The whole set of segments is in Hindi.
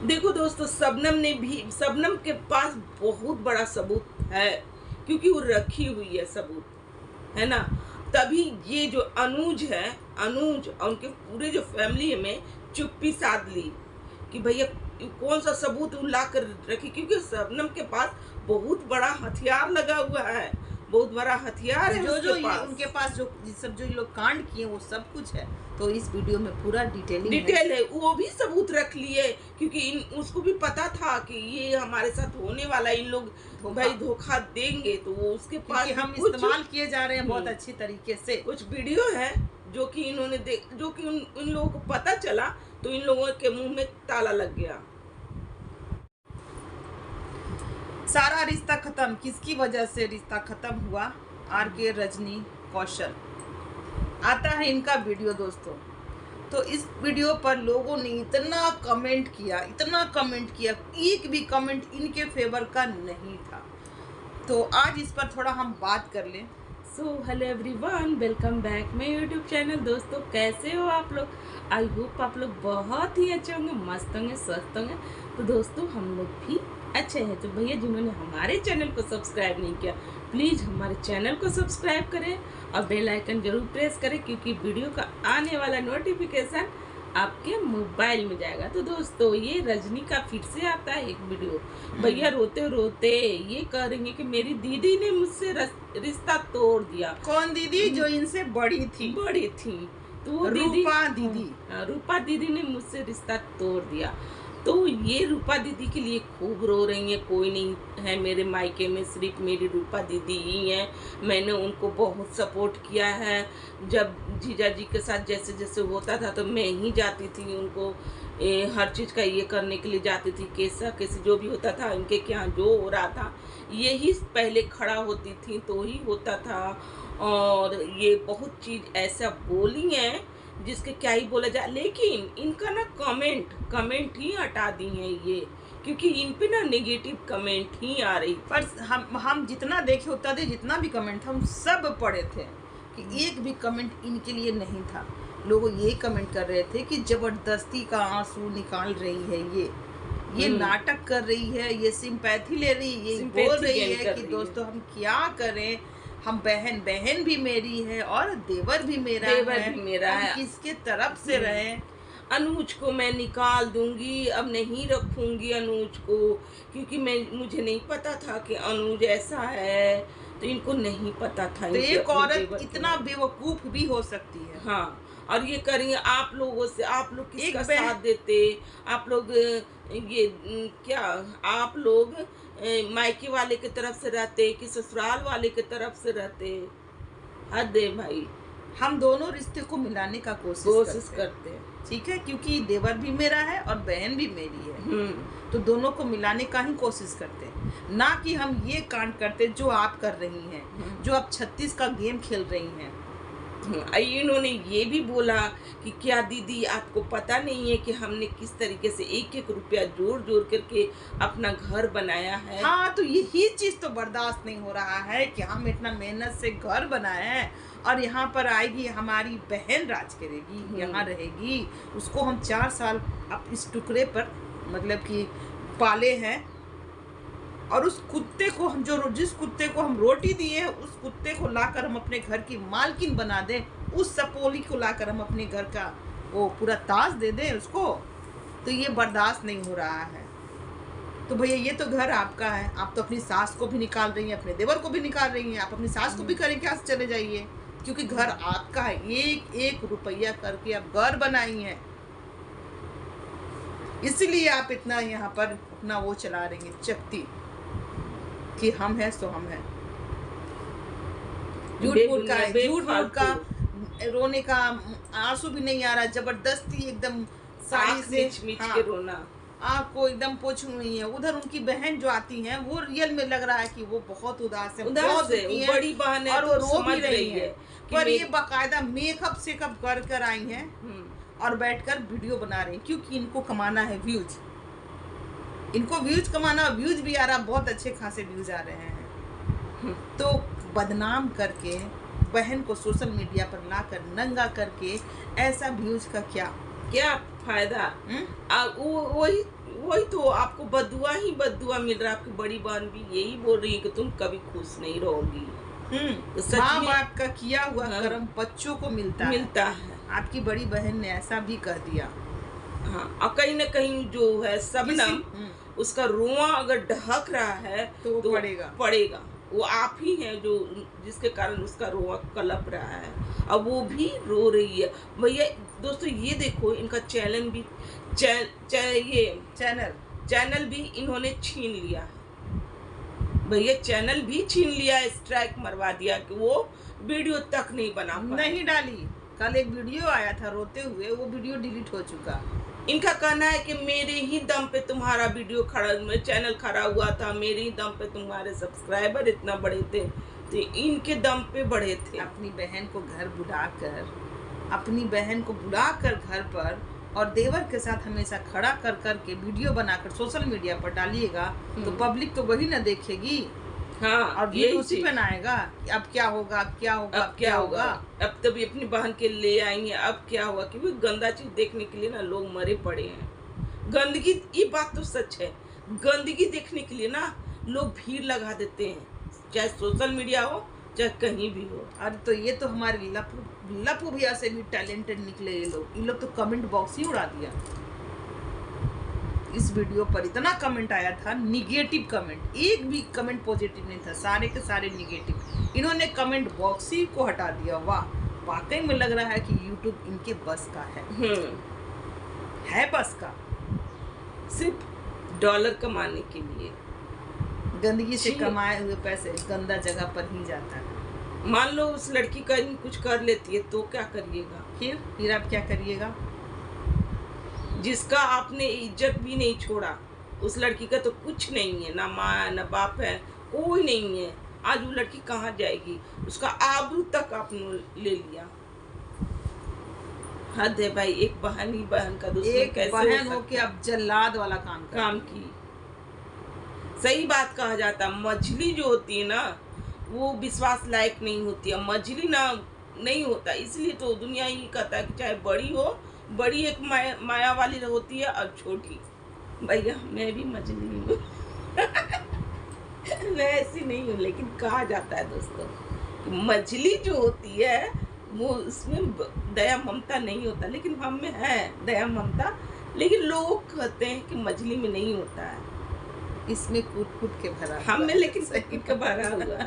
देखो दोस्तों, शबनम के पास बहुत बड़ा सबूत है, क्योंकि वो रखी हुई है सबूत, है ना। तभी ये जो अनुज और उनके पूरे जो फैमिली में चुप्पी साध ली कि भैया कौन सा सबूत ला कर रखी, क्योंकि शबनम के पास बहुत बड़ा हथियार लगा हुआ है, बहुत बड़ा हथियार है जो उसके पास। उनके पास जो सब जो लोग कांड किए वो सब कुछ है। तो इस वीडियो में पूरा डिटेल है, वो भी सबूत रख लिए, क्योंकि उसको भी पता था कि ये हमारे साथ होने वाला, इन लोग भाई धोखा देंगे, तो वो उसके पास हम इस्तेमाल किए जा रहे हैं बहुत अच्छी तरीके से। कुछ वीडियो है जो कि इन्होंने जो कि इन लोगों को पता चला, तो इन लोगों के मुंह में ताला लग गया। सारा रिश्ता खत्म, किसकी वजह से रिश्ता खत्म हुआ? आरके रजनी कौशल, आता है इनका वीडियो दोस्तों। तो इस वीडियो पर लोगों ने इतना कमेंट किया, एक भी कमेंट इनके फेवर का नहीं था। तो आज इस पर थोड़ा हम बात कर लें। So hello everyone, welcome back my YouTube channel. दोस्तों कैसे हो आप लोग? आई होप आप लोग बहुत ही अच्छे होंगे, मस्त होंगे, स्वस्थ होंगे। तो दोस्तों हम लोग भी अच्छे हैं। तो भैया जिन्होंने हमारे चैनल को सब्सक्राइब नहीं किया, प्लीज़ हमारे चैनल को सब्सक्राइब करें और बेल आइकन जरूर प्रेस करें, क्योंकि वीडियो का आने वाला नोटिफिकेशन आपके मोबाइल में जाएगा। तो दोस्तों ये रजनी का फिर से आता है एक वीडियो। भैया रोते रोते ये कह रही है कि मेरी दीदी ने मुझसे रिश्ता तोड़ दिया। कौन दीदी? जो इनसे बड़ी थी। तो वो रूपा दीदी ने मुझसे रिश्ता तोड़ दिया। तो ये रूपा दीदी के लिए खूब रो रही है। कोई नहीं है मेरे मायके में, सिर्फ मेरी रूपा दीदी ही है। मैंने उनको बहुत सपोर्ट किया है। जब जीजा जी के साथ जैसे जैसे होता था, तो मैं ही जाती थी उनको हर चीज़ का ये करने के लिए जाती थी। कैसे जो भी होता था, इनके क्या जो हो रहा था, यही पहले खड़ा होती थी तो ही होता था। और ये बहुत चीज़ ऐसा बोली है जिसके क्या ही बोला जाए, लेकिन इनका ना कमेंट ही हटा दी है ये, क्योंकि इन पे ना नेगेटिव कमेंट ही आ रही। पर हम जितना देखे उतना दे, जितना भी कमेंट था हम सब पढ़े थे कि एक भी कमेंट इनके लिए नहीं था। लोग ये कमेंट कर रहे थे कि जबरदस्ती का आंसू निकाल रही है, ये नाटक कर रही है, ये सिंपैथी ले रही है, ये बोल रही है कि दोस्तों हम क्या करें, हम बहन भी मेरी है और देवर भी मेरा है, किसके तरफ से रहे। अनुज को मैं निकाल दूंगी, अब नहीं रखूंगी अनुज को, क्योंकि मुझे नहीं पता था कि अनुज ऐसा है। तो इनको नहीं पता था। तो एक औरत इतना बेवकूफ भी हो सकती है। हाँ, और ये करेंगे आप लोगों से, आप लोग किसका साथ देते? आप लोग ये क्या आप लोग मायके वाले की तरफ से रहते कि ससुराल वाले की तरफ से रहते? हद है भाई। हम दोनों रिश्ते को मिलाने का कोशिश करते हैं, ठीक है, क्योंकि देवर भी मेरा है और बहन भी मेरी है। तो दोनों को मिलाने का ही कोशिश करते हैं, ना कि हम ये कांड करते जो आप कर रही हैं, जो आप 36 का गेम खेल रही हैं। इन्होंने ये भी बोला कि क्या दीदी आपको पता नहीं है कि हमने किस तरीके से एक एक रुपया जोड़ करके अपना घर बनाया है। हाँ, तो यही चीज तो बर्दाश्त नहीं हो रहा है कि हम इतना मेहनत से घर बनाए हैं और यहाँ पर आएगी हमारी बहन, राज करेगी, यहाँ रहेगी। उसको हम 4 साल अब इस टुकड़े पर मतलब कि पाले हैं, और उस कुत्ते को हम जिस कुत्ते को हम रोटी दिए हैं, उस कुत्ते को लाकर हम अपने घर की मालकिन बना दें, उस सपोली को लाकर हम अपने घर का वो पूरा ताज दे दें उसको। तो ये बर्दाश्त नहीं हो रहा है। तो भैया ये तो घर आपका है, आप तो अपनी सास को भी निकाल रही हैं, अपने देवर को भी निकाल रही हैं, आप अपनी सास को भी करें क्या चले जाइए, क्योंकि घर आपका है। एक एक रुपया करके आप घर बनाई हैं, इसलिए आप इतना यहाँ पर अपना वो चला रही हैं चकती कि हम हैं सो हम हैं। झूठ मूठ का रोने का आंसू भी नहीं आ रहा, जबरदस्ती एकदम साड़ी से के रोना, आँख को एकदम पोछ रही है। उधर उनकी बहन जो आती हैं, वो रियल में लग रहा है कि वो बहुत उदास है, बहुत बड़ी बहन है, और वो रो भी रही है। पर ये बाकायदा मेकअप सेकअप कर आई हैं और बैठकर वीडियो बना रही हैं, क्योंकि इनको कमाना है व्यूज। इनको व्यूज कमाना, व्यूज भी आ रहा, बहुत अच्छे खासे व्यूज आ रहे हैं। तो बदनाम करके बहन को सोशल मीडिया पर लाकर नंगा करके ऐसा व्यूज का क्या फायदा? वही तो आपको बदुआ ही बदुआ मिल रहा है। आपकी बड़ी बहन भी यही बोल रही है कि तुम कभी खुश नहीं रहोगी। तो सच माँ में बाप का किया हुआ हाँ, कर्म बच्चों को मिलता है। आपकी बड़ी बहन ने ऐसा भी कह दिया। हाँ, और कहीं ना कहीं जो है सबनम, उसका रोआ अगर ढक रहा है तो पड़ेगा। वो आप ही हैं जो जिसके कारण उसका रोआ कलप रहा है, अब वो भी रो रही है। भैया दोस्तों ये देखो, इनका चैनल भी चैनल भी इन्होंने छीन लिया है। भैया चैनल भी छीन लिया, स्ट्राइक मरवा दिया कि वो वीडियो तक नहीं बना पाए। नहीं डाली। कल एक वीडियो आया था रोते हुए, वो वीडियो डिलीट हो चुका। इनका कहना है कि मेरे ही दम पे तुम्हारा वीडियो चैनल खड़ा हुआ था, मेरे ही दम पे तुम्हारे सब्सक्राइबर इतना बड़े थे, तो इनके दम पे बड़े थे। अपनी बहन को बुलाकर घर पर और देवर के साथ हमेशा खड़ा कर करके वीडियो बनाकर सोशल मीडिया पर डालिएगा तो पब्लिक तो वही ना देखेगी। हाँ, और ये उसी पे आएगा कि अब क्या होगा, अब क्या होगा, अब क्या होगा। अब तभी अपनी बहन के ले आएंगे, अब क्या होगा। क्योंकि गंदा चीज देखने के लिए ना लोग मरे पड़े हैं। गंदगी, ये बात तो सच है, गंदगी देखने के लिए ना लोग भीड़ लगा देते हैं, चाहे सोशल मीडिया हो चाहे कहीं भी हो। अरे तो ये तो हमारे लपू भैया से भी टैलेंटेड निकले ये लोग तो कमेंट बॉक्स ही उड़ा दिया। इस वीडियो पर इतना कमेंट आया था, निगेटिव कमेंट, एक भी कमेंट पॉजिटिव नहीं था, सारे के सारे निगेटिव। इन्होंने कमेंट बॉक्स ही को हटा दिया। वाह, वाकई में लग रहा है कि यूट्यूब इनके बस का है बस का, सिर्फ डॉलर कमाने के लिए। गंदगी से कमाए हुए पैसे गंदा जगह पर ही जाता है। मान लो उस लड़की कहीं कुछ कर लेती है तो क्या करिएगा? फिर आप क्या करिएगा? जिसका आपने इज्जत भी नहीं छोड़ा, उस लड़की का तो कुछ नहीं है, ना माँ ना बाप है, कोई नहीं है। आज वो लड़की कहाँ जाएगी? उसका आबरू तक आपने ले लिया। हद है भाई, एक बहन ही बहन का दुश्मन एक कैसे बहन हो के अब जल्लाद वाला काम की। सही बात कहा जाता, मछली जो होती है ना वो विश्वास लायक नहीं होती है, मछली ना नहीं होता। इसलिए तो दुनिया ही कहता है कि चाहे बड़ी हो, बड़ी एक माया वाली होती है और छोटी। भैया मैं भी मछली हूँ मैं ऐसी नहीं हूँ, लेकिन कहा जाता है दोस्तों कि मछली जो होती है वो उसमें दया ममता नहीं होता, लेकिन हम में है दया ममता। लेकिन लोग कहते हैं कि मछली में नहीं होता है, इसमें कूट के भरा, हम में लेकिन सकीट का भरा हुआ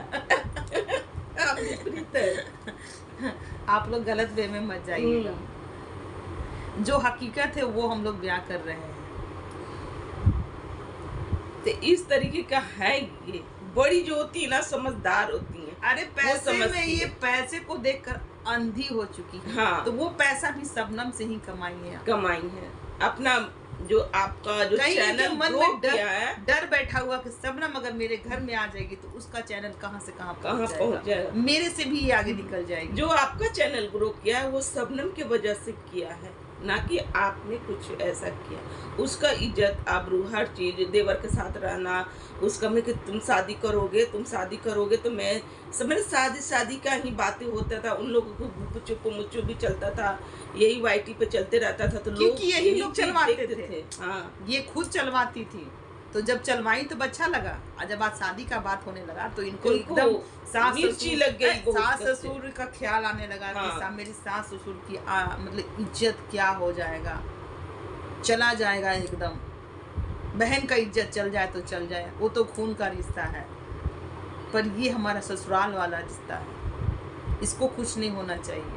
आप लोग गलत वे में मत जाइएगा। जो हकीकत है वो हम लोग बयां कर रहे हैं। तो इस तरीके का है ये। बड़ी जो होती है ना समझदार होती है। अरे पैसे में ये पैसे को देखकर अंधी हो चुकी है। हाँ, तो वो पैसा भी सबनम से ही कमाई है। अपना जो आपका जो चैनल मन में डर बैठा हुआ कि सबनम अगर मेरे घर में आ जाएगी तो उसका चैनल कहाँ से कहाँ पहुँच जाएगा, मेरे से भी आगे निकल जाएगी। जो आपका चैनल ग्रो किया है वो सबनम की वजह से किया है, ना कि आपने कुछ ऐसा किया। उसका इज्जत आबरू हर चीज, देवर के साथ रहना, उसका में कि तुम शादी करोगे तो मैं मेरे शादी का ही बातें होता था। उन लोगों को चुप्पो मुच्चो भी चलता था, यही वाईटी पे चलते रहता था, तो लोग यही लोग चलवाते थे। हाँ, ये खुद चलवाती थी, तो जब चलवाई तो अच्छा लगा, और जब आज शादी का बात होने लगा तो इनको एकदम मिर्ची लग गई। सास ससुर का ख्याल आने लगा कि मेरी सास ससुर की मतलब इज्जत क्या हो जाएगा, चला जाएगा एकदम। बहन का इज्जत चल जाए तो चल जाए, वो तो खून का रिश्ता है, पर ये हमारा ससुराल वाला रिश्ता है, इसको कुछ नहीं होना चाहिए।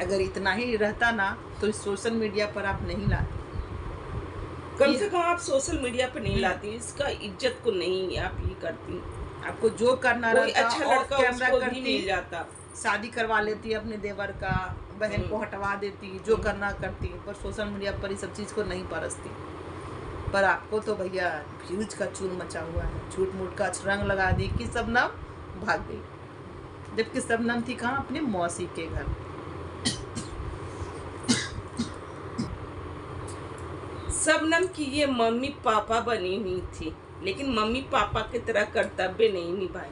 अगर इतना ही रहता ना तो इस सोशल मीडिया पर आप नहीं लाते, कम से कम आप सोशल मीडिया पे नहीं लाती, इसका इज्जत को नहीं आप ये करती। आपको जो करना रहता अच्छा लड़का कैमरा करती, मिल जाता, शादी करवा लेती अपने देवर का, बहन को हटवा देती, जो करना करती, पर सोशल मीडिया पर इस सब चीज़ को नहीं परसती। पर आपको तो भैया व्यूज का चूर मचा हुआ है, झूठ मूठ का रंग लगा दी कि सबनम भाग गई, जबकि सबनम थी कहाँ? अपने मौसी के घर। सबनम की ये मम्मी पापा बनी हुई थी, लेकिन मम्मी पापा की तरह कर्तव्य नहीं निभाए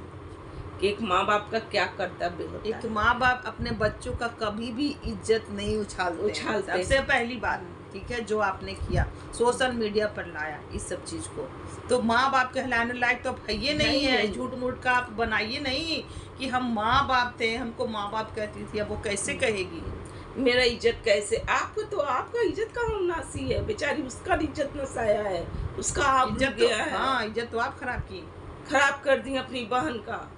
कि एक माँ बाप का क्या कर्तव्य होता है। एक माँ बाप अपने बच्चों का कभी भी इज्जत नहीं उछालते। सबसे पहली बात ठीक है, जो आपने किया, सोशल मीडिया पर लाया इस सब चीज को, तो माँ बाप कहलाने लायक तो भैया नहीं है। झूठ मूठ का आप बनाइए नहीं कि हम माँ बाप थे, हमको माँ बाप कहती थी, अब वो कैसे कहेगी? मेरा इज्जत कैसे? आपको तो आपका इज्जत का नासी है, बेचारी उसका इज्जत नसाया है, उसका आप इज्जत गया तो, है। हाँ, इज्जत तो आप खराब की, खराब कर दी अपनी बहन का।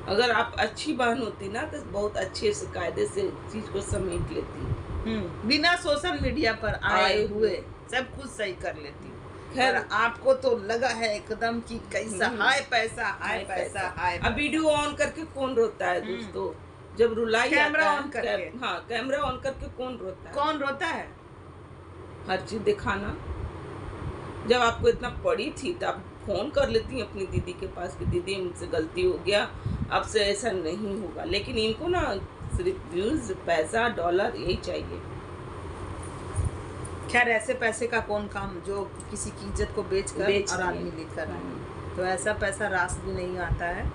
अगर आप अच्छी बहन होती ना तो बहुत अच्छे से कायदे से चीज को समेट लेती, बिना सोशल मीडिया पर आए हुए सब कुछ सही कर लेती। खैर आपको तो लगा है एकदम कि कैसा हाय पैसा, हाय पैसा, हाय। अब वीडियो ऑन करके कौन रोता है दोस्तों? जब रुलाई कैमरा ऑन करके, हाँ कैमरा ऑन करके कौन रोता है? कौन रोता है? हर चीज दिखाना। जब आपको इतना पड़ी थी तो आप फोन कर लेती अपनी दीदी के पास कि दीदी मुझसे गलती हो गया, अब से ऐसा नहीं होगा। लेकिन इनको ना सिर्फ व्यूज, पैसा, डॉलर यही चाहिए। खैर ऐसे पैसे का कौन काम जो किसी की इज्जत को बेच और आदमी लेकर आए। तो ऐसा पैसा रास भी नहीं आता है,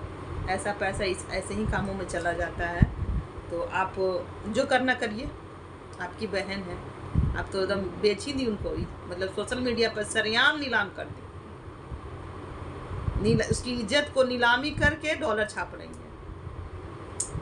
ऐसा पैसा ऐसे ही कामों में चला जाता है। तो आप जो करना करिए, आपकी बहन है, आप तो एकदम बेच ही दी उनको, मतलब सोशल मीडिया पर सरेआम नीलाम कर दी, उसकी इज्जत को नीलामी करके डॉलर छाप रही है।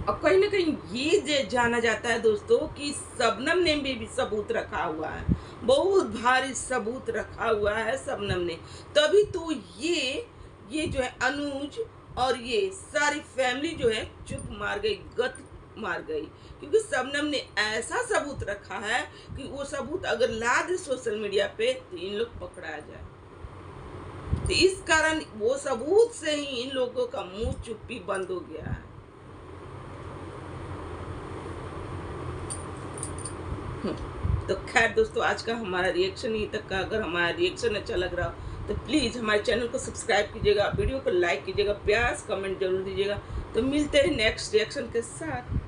और कहीं ना कहीं ये जाना जाता है दोस्तों कि शबनम ने भी सबूत रखा हुआ है, बहुत भारी सबूत रखा हुआ है शबनम ने। तभी तो ये जो है अनुज और ये सारी फैमिली जो है चुप मार गई, गत मार गई, क्योंकि शबनम ने ऐसा सबूत रखा है कि वो सबूत अगर ला दे सोशल मीडिया पे तो इन लोग पकड़ा जाए। तो इस कारण वो सबूत से ही इन लोगों का मुंह चुप्पी बंद हो गया है। तो खैर दोस्तों, आज का हमारा रिएक्शन यहीं तक का। अगर हमारा रिएक्शन अच्छा लग रहा हो तो प्लीज़ हमारे चैनल को सब्सक्राइब कीजिएगा, वीडियो को लाइक कीजिएगा, प्यार कमेंट जरूर दीजिएगा। तो मिलते हैं नेक्स्ट रिएक्शन के साथ।